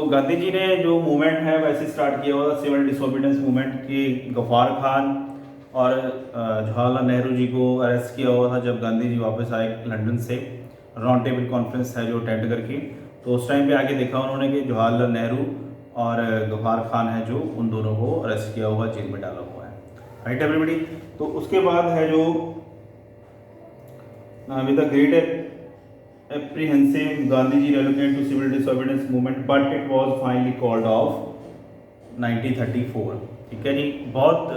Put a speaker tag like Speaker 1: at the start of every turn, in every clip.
Speaker 1: गांधी जी ने जो मूवमेंट है वैसे स्टार्ट किया हुआ था सिविल डिसोबीडियंस मूवमेंट की। गफ्फार खान और जवाहरलाल नेहरू जी को अरेस्ट किया हुआ था जब गांधी जी वापस आए लंदन से, राउंड टेबल कॉन्फ्रेंस है जो अटेंड करके। तो उस टाइम पे आके देखा उन्होंने कि जवाहरलाल नेहरू और गफ्फार खान है जो उन दोनों को अरेस्ट किया हुआ, जेल में डाला हुआ है। Right everybody. तो उसके बाद है जो with the great apprehensive Gandhi ji relocated to civil disobedience movement but it was finally called off 1934। ठीक है जी, बहुत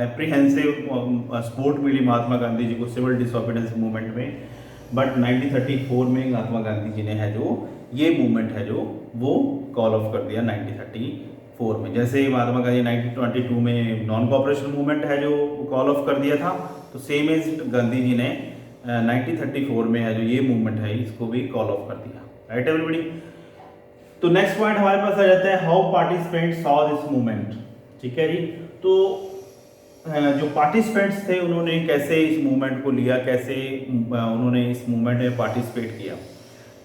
Speaker 1: एप्रीहेंसिव सपोर्ट मिली महात्मा गांधी जी को सिविल डिसोबीडियंस मूवमेंट में, बट 1934 में महात्मा गांधी जी ने है जो ये मूवमेंट है जो वो कॉल ऑफ कर दिया 1934 में। जैसे महात्मा गांधी 1922 में नॉन कॉपरेशन मूवमेंट है जो कॉल ऑफ कर दिया था, तो सेम एज गांधी जी ने 1934 में है जो ये मूवमेंट है इसको भी कॉल ऑफ कर दिया। Right everybody. तो नेक्स्ट पॉइंट हमारे पास आ जाता है how participants saw this movement. ठीक है जी। तो जो पार्टिसिपेंट्स थे उन्होंने कैसे इस मूवमेंट को लिया, कैसे उन्होंने इस मूवमेंट में पार्टिसिपेट किया।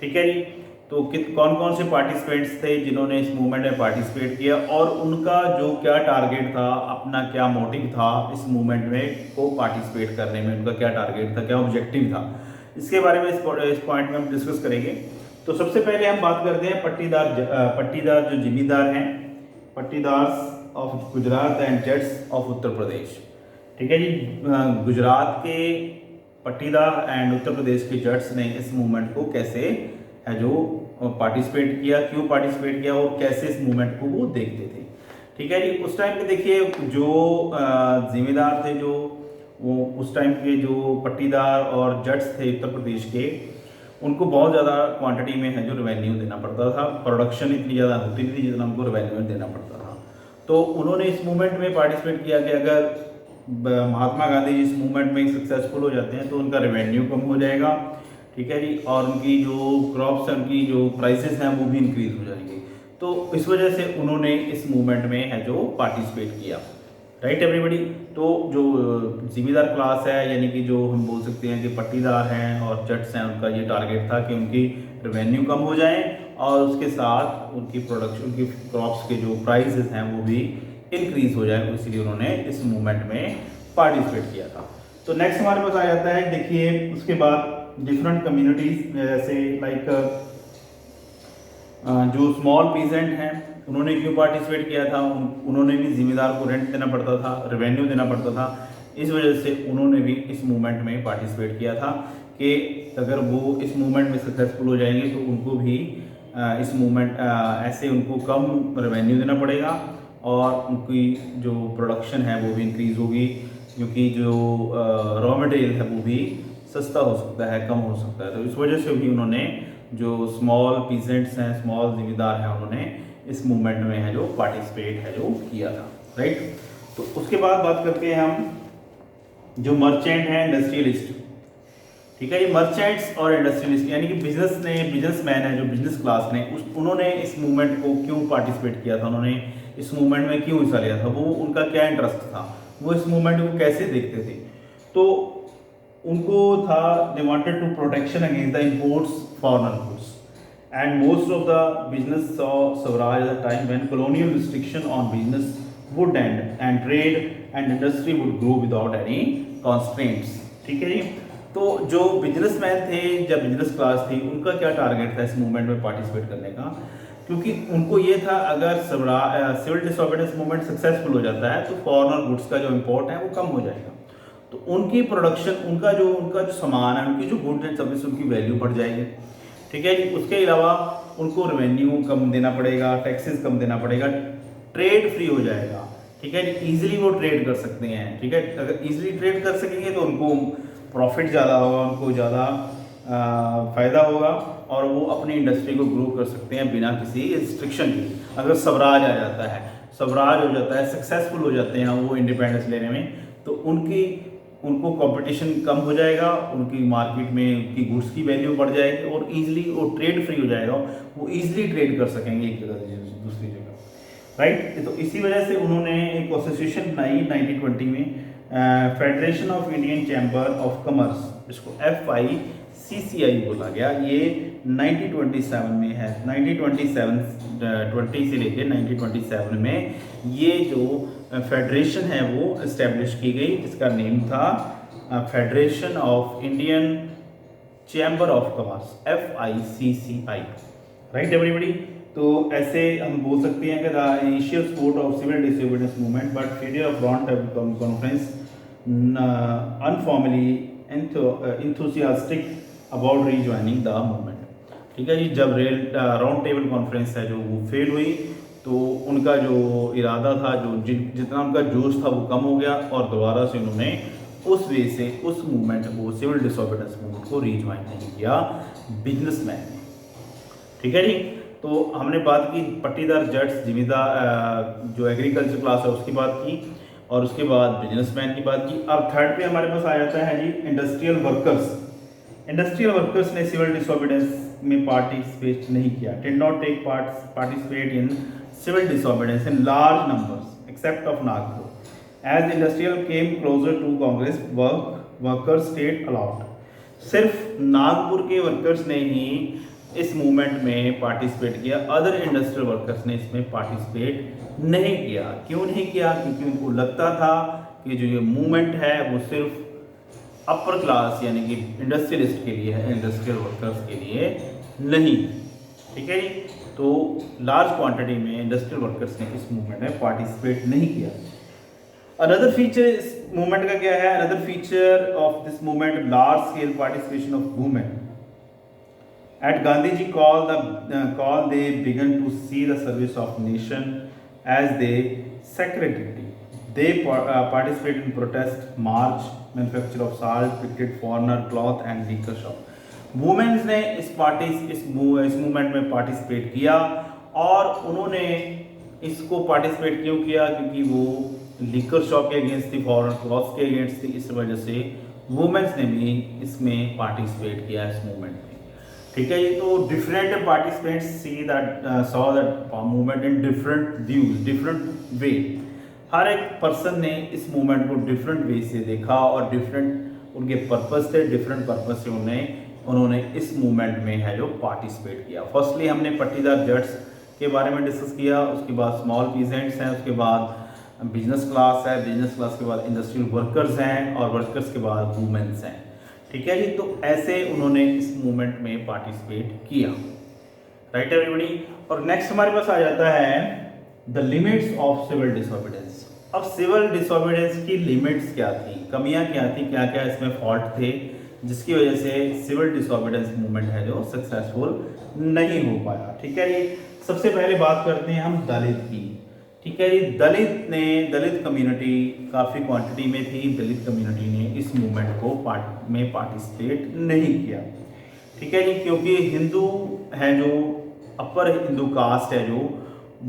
Speaker 1: ठीक है जी। तो कौन कौन से पार्टिसिपेंट्स थे जिन्होंने इस मूवमेंट में पार्टिसिपेट किया और उनका जो क्या टारगेट था, अपना क्या मोटिव था इस मूवमेंट में को पार्टिसिपेट करने में, उनका क्या टारगेट था, क्या ऑब्जेक्टिव था, इसके बारे में इस पॉइंट में हम डिस्कस करेंगे। तो सबसे पहले हम बात करते हैं पट्टीदार जो जिम्मेदार हैं, पट्टीदार्स of Gujarat and जट्स of Uttar Pradesh. ठीक है जी। गुजरात के पट्टीदार एंड उत्तर प्रदेश के जट्स ने इस मूवमेंट को कैसे है जो पार्टिसिपेट किया, क्यों पार्टिसिपेट किया और कैसे इस मूवमेंट को वो देखते थे। ठीक है जी। उस टाइम पे देखिए जो जिम्मेदार थे, जो वो उस टाइम के जो पट्टीदार और जट्स थे उत्तर प्रदेश के, उनको बहुत ज़्यादा क्वांटिटी में है जो रेवेन्यू देना पड़ता था। प्रोडक्शन इतनी ज़्यादा होती नहीं थी जितना उनको रेवेन्यू देना पड़ता था। तो उन्होंने इस मूवमेंट में पार्टिसिपेट किया कि अगर महात्मा गांधी जी इस मूवमेंट में सक्सेसफुल हो जाते हैं तो उनका रेवेन्यू कम हो जाएगा। ठीक है जी। और उनकी जो क्रॉप्स हैं, उनकी जो प्राइसेस हैं वो भी इंक्रीज हो जाएंगे। तो इस वजह से उन्होंने इस मूवमेंट में है जो पार्टिसिपेट किया। Right everybody. तो जो जिम्मेदार क्लास है, यानी कि जो हम बोल सकते हैं कि पट्टीदार हैं और जट्स हैं, उनका ये टारगेट था कि उनकी रेवेन्यू कम हो जाए और उसके साथ उनकी प्रोडक्शन, उनकी क्रॉप्स के जो प्राइसेस हैं वो भी इंक्रीज हो जाए, इसलिए उन्होंने इस मूवमेंट में पार्टिसिपेट किया था। तो नेक्स्ट हमारे पास आ जाता है, देखिए उसके बाद डिफरेंट कम्युनिटीज, जैसे लाइक जो स्मॉल पीजेंट हैं उन्होंने क्यों पार्टिसिपेट किया था। उन्होंने भी जिम्मेदार को रेंट देना पड़ता था, रेवेन्यू देना पड़ता था, इस वजह से उन्होंने भी इस मूवमेंट में पार्टिसिपेट किया था कि अगर वो इस मूवमेंट में सक्सेसफुल हो जाएंगे तो उनको भी इस मूवमेंट ऐसे उनको कम रेवेन्यू देना पड़ेगा और उनकी जो प्रोडक्शन है वो भी इंक्रीज होगी, क्योंकि जो रॉ मटेरियल है वो भी सस्ता हो सकता है, कम हो सकता है। तो इस वजह से भी उन्होंने जो स्मॉल पीजेंट्स हैं, स्मॉल जिम्मेदार हैं, उन्होंने इस मूवमेंट में है जो पार्टिसिपेट है जो किया था। राइट। तो उसके बाद बात करते हैं हम जो मर्चेंट हैं, इंडस्ट्रियलिस्ट। ठीक है, ये मर्चेंट्स और इंडस्ट्रियलिस्ट यानी कि बिजनेसमैन है जो बिजनेस क्लास ने उन्होंने इस मूवमेंट को क्यों पार्टिसिपेट किया था, उन्होंने इस मूवमेंट में क्यों हिस्सा लिया था, वो उनका क्या इंटरेस्ट था, वो इस मूवमेंट को कैसे देखते थे। तो उनको था they wanted to protection against the imports foreign goods and most of the business saw Swaraj at the time when colonial restriction on business would end trade and industry would grow without any constraints. ठीक है जी। तो जो businessman थे, जब business class थी, उनका क्या target था इस मूवमेंट में पार्टिसिपेट करने का, क्योंकि उनको ये था अगर सिविल डिसोबीडियंस मूवमेंट सक्सेसफुल हो जाता है तो फॉरेन गुड्स का जो इम्पोर्ट है वो कम हो जाएगा, तो उनकी प्रोडक्शन, उनका जो सामान है, उनकी जो गुड्स एंड सर्विस, उनकी वैल्यू बढ़ जाएगी। ठीक है जी। उसके अलावा उनको रेवेन्यू कम देना पड़ेगा, टैक्सेस कम देना पड़ेगा, ट्रेड फ्री हो जाएगा। ठीक है जी। ईजिली वो ट्रेड कर सकते हैं। ठीक है, अगर ईजिली ट्रेड कर सकेंगे तो उनको प्रॉफिट ज़्यादा होगा, उनको ज़्यादा फ़ायदा होगा और वो अपनी इंडस्ट्री को ग्रो कर सकते हैं बिना किसी रिस्ट्रिक्शन के। अगर स्वराज आ जाता है, स्वराज हो जाता है, सक्सेसफुल हो जाते हैं वो इंडिपेंडेंस लेने में, तो उनको कंपटीशन कम हो जाएगा, उनकी मार्केट में उनकी गुड्स की वैल्यू बढ़ जाएगी और ईजिली वो ट्रेड फ्री हो जाएगा, वो ईजिली ट्रेड कर सकेंगे एक जगह से दूसरी जगह। राइट। तो इसी वजह से उन्होंने एक एसोसिएशन बनाई 1920 में, federation of Indian Chamber of commerce, जिसको FICCI CCI बोला गया, ये 1927 में है। 1920 से लेकर 1927 में ये जो फेडरेशन है वो इस्टेब्लिश की गई, जिसका नेम था Federation of Indian Chamber of Commerce, FICCI, right everybody. तो ऐसे हम बोल सकते हैं कि the initial support of civil disobedience movement but failure of round table conference informally enthusiastic about rejoining the movement। ठीक है जी, जब राउंड टेबल कॉन्फ्रेंस है जो वो फेल हुई तो उनका जो इरादा था, जो जितना उनका जोश था वो कम हो गया और दोबारा से उन्होंने उस वे से उस मूवमेंट को, सिविल डिसोबीडियंस मूवमेंट को रीज्वाइन नहीं किया बिजनेसमैन ने। ठीक है जी, तो हमने बात की पट्टीदार जट्स, जिमीदार जो एग्रीकल्चर क्लास है उसकी बात की, और उसके बाद बिजनेसमैन की बात की। अब थर्ड पे हमारे पास आ जाता है जी इंडस्ट्रियल वर्कर्स। इंडस्ट्रियल वर्कर्स ने सिविल डिसोबीडियंस में पार्टिसिपेट नहीं किया, did not take participate in civil disobedience in large numbers except of Nagpur as industrial came closer to Congress workers state allowed. सिर्फ नागपुर के वर्कर्स ने ही इस मूवमेंट में पार्टिसिपेट किया, अदर इंडस्ट्रियल वर्कर्स ने इसमें पार्टिसिपेट नहीं किया। क्यों नहीं किया? क्योंकि उनको लगता था कि जो ये मूवमेंट है वो सिर्फ अपर क्लास यानी कि इंडस्ट्रियलिस्ट के लिए है, इंडस्ट्रियल वर्कर्स के लिए नहीं। ठीक है जी, तो लार्ज क्वांटिटी में इंडस्ट्रियल वर्कर्स ने इस मूवमेंट में पार्टिसिपेट नहीं किया। अनदर फीचर इस मूवमेंट का क्या है? Another feature of this movement, large scale participation of women. At Gandhiji call they began to see the service of nation as their sacred duty. They participated in protest, march, manufacture of salt, picketed foreigner cloth and liquor shop. Women's ने इस movement में participate किया और उन्होंने इसको participate क्यों किया? क्योंकि वो लिकर शॉप के अगेंस्ट थी, फॉरेन क्लॉथ्स के अगेंस्ट थी, इस वजह से वुमेन्स ने भी इसमें पार्टिसिपेट किया इस मूवमेंट में। ठीक है, ये तो different participants saw that movement in different views, different way. हर एक पर्सन ने इस मूवमेंट को डिफरेंट वे से देखा और डिफरेंट उनके पर्पस थे, डिफरेंट पर्पस से उन्होंने इस मूवमेंट में है जो पार्टिसिपेट किया। फर्स्टली हमने पट्टीदार जट्स के बारे में डिस्कस किया, उसके बाद स्मॉल पीजेंट्स हैं, उसके बाद बिजनेस क्लास है, बिजनेस क्लास के बाद इंडस्ट्रियल वर्कर्स हैं और वर्कर्स के बाद वुमेन्स हैं। ठीक है जी, तो ऐसे उन्होंने इस मूवमेंट में पार्टिसिपेट किया, राइट एवरीबॉडी। और नेक्स्ट हमारे पास आ जाता है the limits of civil disobedience. अब सिविल डिसोबीडियंस की लिमिट्स क्या थी, कमियां क्या थी, क्या क्या इसमें फॉल्ट थे जिसकी वजह से सिविल डिसोबीडियंस मूवमेंट है जो सक्सेसफुल नहीं हो पाया। ठीक है जी, सबसे पहले बात करते हैं हम दलित की। ठीक है जी, दलित कम्युनिटी काफ़ी क्वांटिटी में थी, दलित कम्युनिटी ने इस मूवमेंट को में पार्टिसिपेट नहीं किया। ठीक है जी, क्योंकि हिंदू है जो अपर हिंदू कास्ट है जो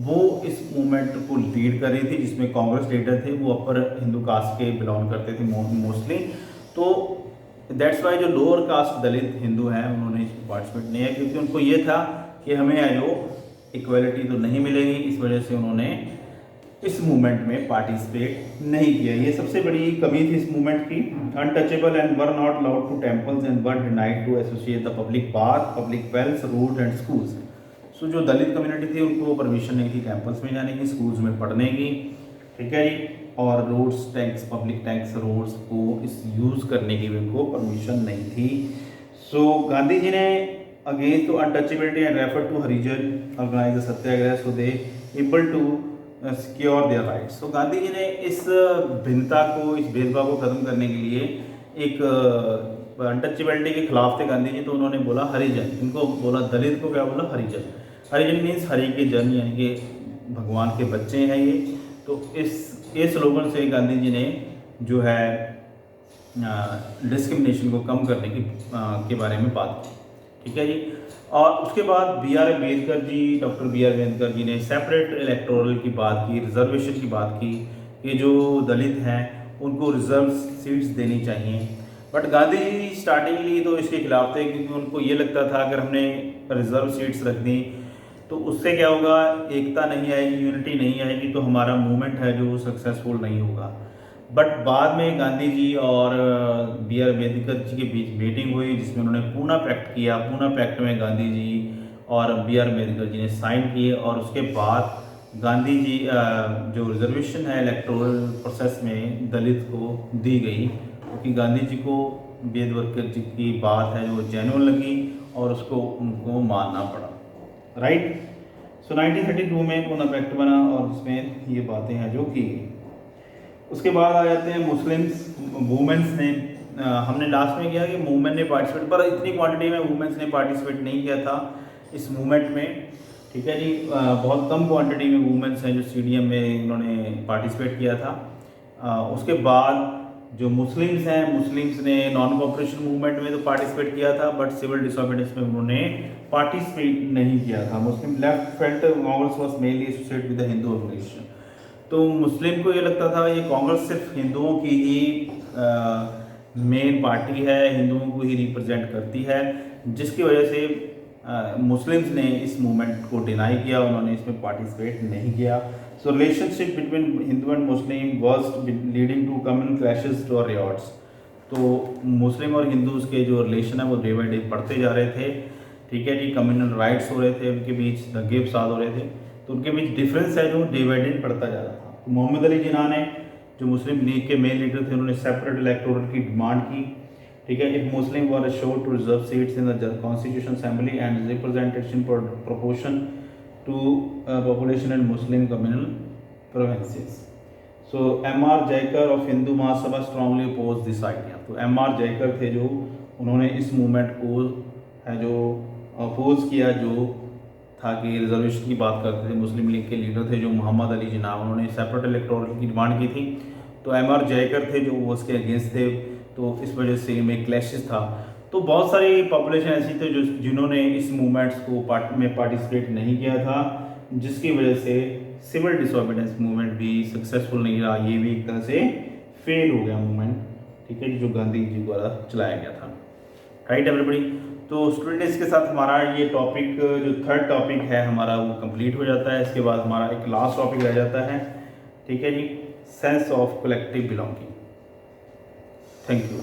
Speaker 1: वो इस मूवमेंट को लीड कर रही थी, जिसमें कांग्रेस लीडर थे वो अपर हिंदू कास्ट के बिलोंग करते थे मोस्टली। तो दैट्स वाई जो लोअर कास्ट दलित हिंदू हैं उन्होंने इसमें पार्टिसिपेट नहीं किया, क्योंकि उनको ये था कि हमें है जो इक्वलिटी तो नहीं मिलेगी, इस वजह से उन्होंने इस मूवमेंट में पार्टिसिपेट नहीं किया। ये सबसे बड़ी कमी थी इस मूवमेंट की। Untouchable and were not allowed to temples and were denied to associate the public bath, public wells, road and schools. So जो दलित कम्युनिटी थी उनको परमिशन नहीं थी टेम्पल्स में जाने की, स्कूल्स में पढ़ने की। ठीक है जी, और roads, tanks, public tanks, roads को इस यूज़ करने की भी उनको परमिशन नहीं थी। सो गांधी जी ने against to untouchability and refer to Harijan organise the satyagraha so they able to secure their rights. तो गांधी जी ने इस भिन्नता को, इस भेदभाव को ख़त्म करने के लिए एक अनटचेबिलिटी के खिलाफ थे गांधी जी, तो उन्होंने बोला हरिजन, इनको बोला दलित को क्या बोला हरिजन। हरिजन मीन्स हरि के जन, यानी कि भगवान के बच्चे हैं ये। तो इस स्लोगन से गांधी जी ने जो है डिस्क्रिमिनेशन को कम करने के बारे में बात की। ठीक है जी, और उसके बाद B.R. Ambedkar ji, doctor B.R. Ambedkar ji ने सेपरेट इलेक्टोरल की बात की, रिजर्वेशन की बात की कि जो दलित हैं उनको रिजर्व सीट्स देनी चाहिए। बट गांधी जी स्टार्टिंगली तो इसके खिलाफ थे, क्योंकि उनको ये लगता था अगर हमने रिजर्व सीट्स रख दी तो उससे क्या होगा, एकता नहीं आएगी, यूनिटी नहीं आएगी, तो हमारा मूवमेंट है जो सक्सेसफुल नहीं होगा। बट बाद में गांधी जी और बी आर अम्बेडकर जी के बीच मीटिंग हुई जिसमें उन्होंने पूना पैक्ट किया। पूना पैक्ट में गांधी जी और बी आर अम्बेडकर जी ने साइन किए और उसके बाद गांधी जी जो रिजर्वेशन है इलेक्टोरल प्रोसेस में दलित को दी गई, क्योंकि गांधी जी को अम्बेडकर जी की बात है जो जेन्युइन लगी और उसको उनको मानना पड़ा। राइट। सो 1932 में पूना पैक्ट बना और उसमें ये बातें हैं जो की गई। उसके बाद आ जाते हैं मुस्लिम्स वुमेंस ने। हमने लास्ट में किया कि वुमेन ने पार्टिसिपेट, पर इतनी क्वांटिटी में वुमेंस ने पार्टिसिपेट नहीं किया था इस मूवमेंट में। ठीक है जी, बहुत कम क्वांटिटी में वुमेंस हैं जो CDM में उन्होंने पार्टिसिपेट किया था। उसके बाद जो मुस्लिम्स हैं, मुस्लिम्स ने नॉन कॉपरेशन मूवमेंट में तो पार्टिसिपेट किया था, बट सिविल डिसोबीडियंस में उन्होंने पार्टिसिपेट नहीं किया था। Muslim left felt Congress was mainly associated with the Hindu organisation. तो मुस्लिम को ये लगता था ये कांग्रेस सिर्फ हिंदुओं की ही मेन पार्टी है, हिंदुओं को ही रिप्रेजेंट करती है, जिसकी वजह से मुस्लिम्स ने इस मूवमेंट को डिनाई किया, उन्होंने इसमें पार्टिसिपेट नहीं किया। So relationship between Hindu and Muslim was leading to communal clashes और रियॉट्स। तो मुस्लिम और हिंदूज के जो रिलेशन है वो डे बाई डे बढ़ते जा रहे थे। ठीक है जी, कम्युनल राइट्स हो रहे थे, उनके बीच दंगे फसाद हो रहे थे, तो उनके बीच डिफरेंस है जो डे बाई डे बढ़ता जा रहा था। तो मोहम्मद अली जिन्ना ने जो मुस्लिम लीग के मेन लीडर थे, उन्होंने सेपरेट इलेक्टोरल की डिमांड की। ठीक है, if Muslim were assured to reserve seats in the constitution assembly and representation proportion to population and Muslim communal provinces. So M.R. Jayakar of Hindu Mahasabha strongly oppose this idea. तो M.R. Jayakar थे जो उन्होंने इस movement को है जो अपोज किया, जो था कि रिजर्वेशन की बात करते थे। मुस्लिम लीग के लीडर थे जो मोहम्मद अली जिन्ना, उन्होंने सेपरेट इलेक्टोरल की डिमांड की थी। तो M.R. जयकर थे जो वो उसके अगेंस्ट थे, तो इस वजह से इनमें क्लैशेस था। तो बहुत सारी पॉपुलेशन ऐसी थी जो जिन्होंने इस मूवमेंट्स को में पार्टिसिपेट नहीं किया था, जिसकी वजह से सिविल डिसोबीडियंस मूवमेंट भी सक्सेसफुल नहीं रहा, ये भी एक तरह से फेल हो गया मूवमेंट। ठीक है, जो गांधी जी द्वारा चलाया गया था। Right everybody. तो स्टूडेंट इसके साथ हमारा ये टॉपिक जो थर्ड टॉपिक है हमारा वो कंप्लीट हो जाता है। इसके बाद हमारा एक लास्ट टॉपिक रह जाता है। ठीक है जी, sense of collective belonging. Thank you.